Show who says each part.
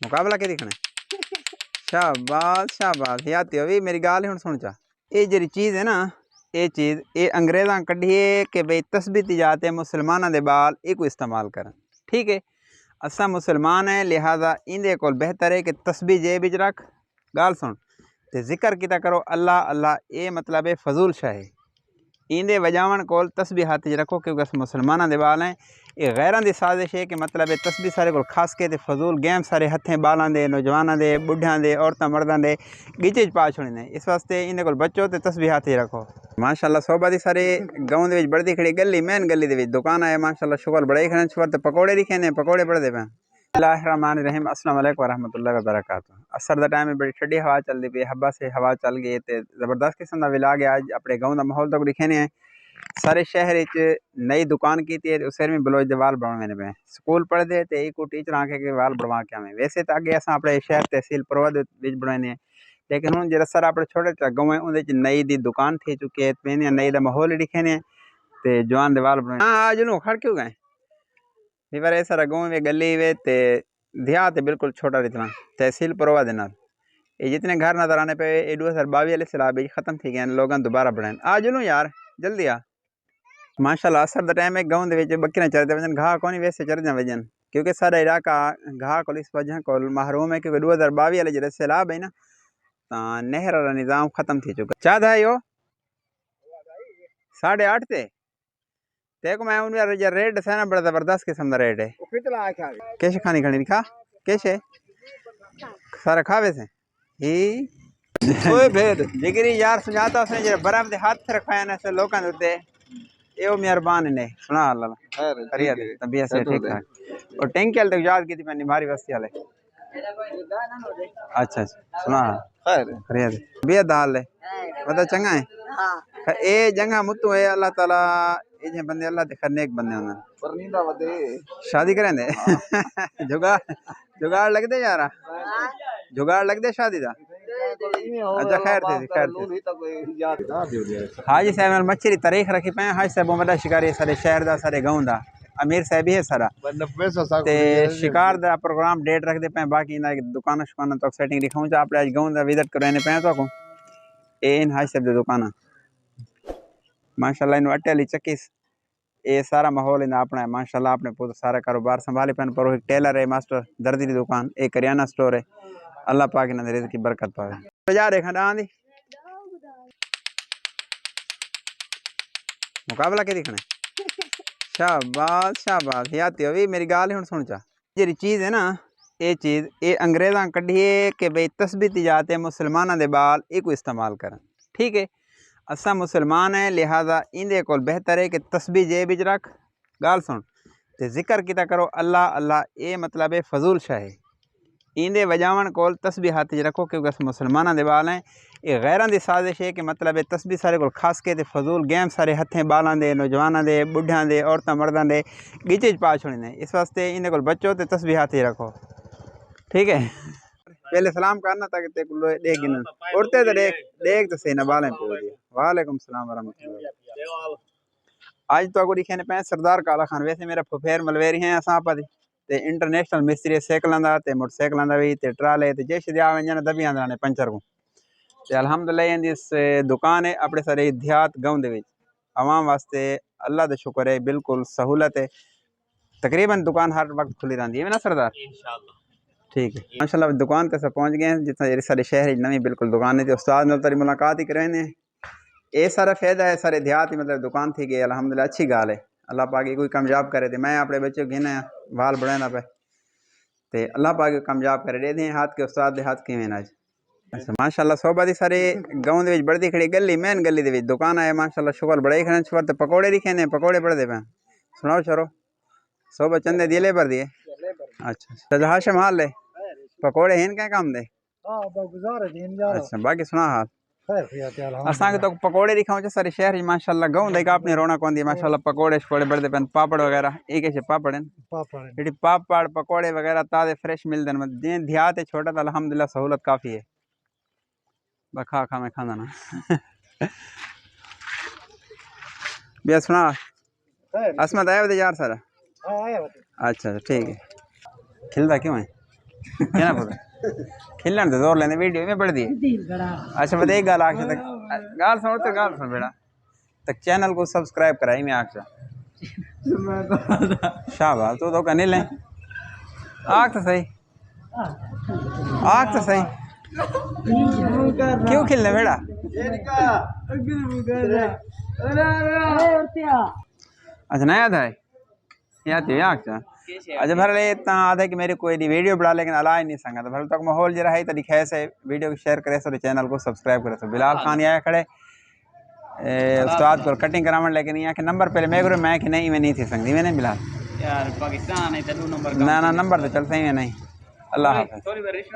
Speaker 1: मुकाबला के दिखना शाबाश शाबाश याद हो भी मेरी गाल हुण सुन चा ये जी चीज़ है ना ये चीज़ ये अंग्रेज़ां कढ़िए कि भाई तस्बीह जाते मुसलमाना दे बाल ये को इस्तेमाल करन ठीक है असा मुसलमान है लिहाजा इंदे कोल बेहतर है कि तस्बीह जे बिच रख गाल सुन ते जिक्र किता करो अल्लाह अल्लाह ये मतलब है फजूल शाह है इंदे वजावन कोल तस्बीह हाथ च रखो क्योंकि अस मुसलमाना दे बाल हैं ये गैरां दी साजिश है कि मतलब है तस्बीह सारे कोल खास के ते फजूल गेम सारे हथें बालां दे नौजवानां दे बुढ़ियां दे औरतां मर्दां दे गिचे च पा छोड़ने इस वास्ते इंदे कोल बच्चो ते तस्बीह हाथ च रखो माशाअल्लाह सोबा दी सारे गाँव दे विच बढ़दी खड़ी गली मैन गली दे विच दुकान है माशाअल्लाह शुगर बड़ाई खड़े छुवर ते पकौड़े लिखे ने पकौड़े पड़दे पे बिस्मिल्लाहिर्रहमानिर्रहीम अस्सलाम वालेकुम वरहमतुल्लाहि वबरकातुहू असर दा टाइम है बड़ी ठंडी हवा चलदी पई हब्बा से हवा चल गई ते ज़बरदस्त किस्म दा विला गया अज अपने गाँव दा माहौल तो दिखे ने सारे शहर नई दुकान की थी उसेर में बलोच दे वाल बनवाने पे स्कूल पढ़ते तो एक टीचर आके के वाल बनवा के आवे वैसे तो अगे असा अपने शहर तहसील परवद बिच बनवाने लेकिन हूँ जो सर अपने छोटे गाँव है उन्हें नई दी दुकान थी चुकी है मैंने नई दा माहौल दिखे ने ते जवान दे वाल बनवाने हाँ आज नो खड़ क्यों गए बार ऐसा गाँव में गली वे ते देहात बिल्कुल छोटा इतना तहसील परवद नाल ये जितने घर नजर आने पे ये 2022 वाले सैलाब खत्म थी गए लोग दोबारा बनाए आज नो यार जल्दी आ माशाअल्लाह असर द टाइम है गाँव के बकरियां चरते वजन घाह को वैसे चरते वजन क्योंकि सारा इलाका घाह को इस वजह को महरूम है क्योंकि 2022 वाले जो सैलाब है ना नहर का निज़ाम खत्म थी चुका चाह था यो 8:30 थे देखो मैं उन रेट है ना बड़ा जबरदस्त किस्म का रेट है कैसे खानी खानी खा कैसे सारा खा वैसे ही ओए भेद जिगरी यार सुझाता उसने जो बर्फ दे हाथ रखवाया ना से लोकां दे उत्ते एओ मेहरबान ने सुना अल्लाह करिया दे तबीयत से ठीक है और टैंक वाले तो याद की थी मैंने मारी बस्ती वाले अच्छा सुना खैर करिया दे तबीयत हाल है बता चंगा है हां ए जंगा मुत्तू है अल्लाह ताला ए जे बंदे अल्लाह दे नेक बंदे होना पर नींदा वदे शादी करें दे जुगाड़ लग दे यारा जुगाड़ लग दे शादी दा अच्छा खैर हाजी साहब मच्छी तारीख रखी पे हाजी साहब बड़ा शिकारी सारे शहर दा सारे गाँव दा अमीर साहब ही है सारा ते शिकार दा प्रोग्राम डेट रखते पे बाकी ना दुकान शुकान तो सेटिंग दिखाऊं चा अपने आज गाँव दा विजिट करवाने पे तो को इन हाजी साहब दी दुकान माशाल्लाह इन अट्टे वाली चक्कीस ये सारा माहौल इन अपना है माशाल्लाह अपने पूरा सारा कारोबार संभाले पे पर एक टेलर है मास्टर दर्जी की दुकान एक करियाना स्टोर है अल्लाह पाक इन रिज़्क़ की बरकत पावे बाजार है खड़ा आंदी मुकाबला के दिखना शाबाश शाबाश याद हो भी मेरी गाल हुण सुन चा जी चीज़ है ना ये चीज़ ये अंग्रेज़ां कढ़िए कि भाई तस्बीह जाते मुसलमाना दे बाल ये को इस्तेमाल करन ठीक है असा मुसलमान है लिहाजा इंदे कोल बेहतर है कि तस्बीह जे बिच रख गाल सुन ते जिक्र किता करो अल्लाह अल्लाह ये मतलब है फजूल शाह है इंदे वजावन कोल तस्बीह हाथ च रखो क्योंकि अस मुसलमाना दे बाल हैं ये गैरां दी साजिश है कि मतलब है तस्बीह सारे कोल खास के ते फजूल गेम सारे हथें बालां दे नौजवानां दे बुढ़ियां दे औरतां मर्दां दे गिचे च पा छोड़ने इस वास्ते इंदे कोल बच्चो ते तस्बीह हाथ च रखो ठीक है पहले सलाम करना ताकि ते देख गिन उड़ते तो देख तो सही ना बालें पूरी वालेकुम सलाम वरहमतुल्लाह आज तो अगो दिखे ने पे सरदार काला खान वैसे मेरा फुफेर मलवेरी हैं असां पर ते इंटरनेशनल मिस्त्री साइकिलां दा ते मोटरसाइकिलां दा भी ते ट्राले ते जेश दिया वंजन दबी आंदा ने पंचर को ते अल्हम्दुलिल्लाह इंदी दुकान है अपने सारे देहात गांव दे विच आवाम वास्ते अल्लाह दा शुक्र है बिल्कुल सहूलत है तकरीबन दुकान हर वक्त खुली रहती है ना सरदार इंशाअल्लाह ठीक है माशाल्लाह दुकान तक पहुंच गए हैं जितना सारे शहर नवी बिल्कुल दुकान है उस्ताद नाल तारी मुलाकात ही करें ये सारा फायदा है सारे देहात मतलब दुकान थी गई अल्हम्दुलिल्लाह अच्छी गाल है अल्लाह पाक कोई कामयाब करे थे मैं अपने बच्चे गिने वाल बढ़ाना पे ते अल्लाह पाक कामयाब करे दे हाथ के उस्ताद दे हाथ किवें आज अच्छा माशाल्लाह सोबा दी सारे गाँव दे विच बढ़दी खड़ी गली मैन गली दे विच दुकान है माशाल्लाह शुगर बड़ाई खड़े छुवर ते पकौड़े लिखे ने पकौड़े पड़दे पे सुनाओ छोरो सोबा चंदे दिए लेबर दिए अच्छा सजा हाशम हाल ले पकौड़े हैं क्या काम दे अच्छा बाकी सुना हाल असां के तो पकौड़े दिखाऊं सारे शहर माशाल्लाह गाँव दे अपनी रौनक होंदी माशाल्लाह पकौड़े शकोड़े बढ़दे पे पापड़ वगैरह एक ऐसे पापड़ हैं जेडी पापड़ पकौड़े वगैरह ताजे फ्रेश मिलते हैं जे देहात है छोटा तो अल्हम्दुलिल्लाह सहूलत काफ़ी है बखा खा मैं खाना ना भैया सुना असमत आया बता यार सारा अच्छा ठीक है खिलता क्यों है کہنا پتہ کھلن تے زور لیندے ویڈیو میں پڑھ دی اچھا بتا ایک گل آکھ تک گال سن بیڑا تک چینل کو سبسکرائب کرائی میں آکھ شاباش تو کہنے لیں آکھ تو صحیح آکھ تو صحیح کیوں کھلنے بیڑا اچھا نیا تھا یا تے آکھ اچھا بھر لے اتنا آدھا کہ میری کوئی ویڈیو بڑھا لیکن اللہ ہی نہیں سنگا تو بھر تک ماحول جو رہی تو دکھائے سے ویڈیو کو شیئر کرے سو چینل کو سبسکرائب کرے سو بلال خان آیا کھڑے استاد کو کٹنگ کراون لیکن یہ کہ نمبر پہلے میں کرو میں کہ نہیں تھی سکتی میں نہیں بلال
Speaker 2: یار پاکستان ہے تو نمبر
Speaker 1: نہ نمبر تو چلتا ہی میں نہیں اللہ حافظ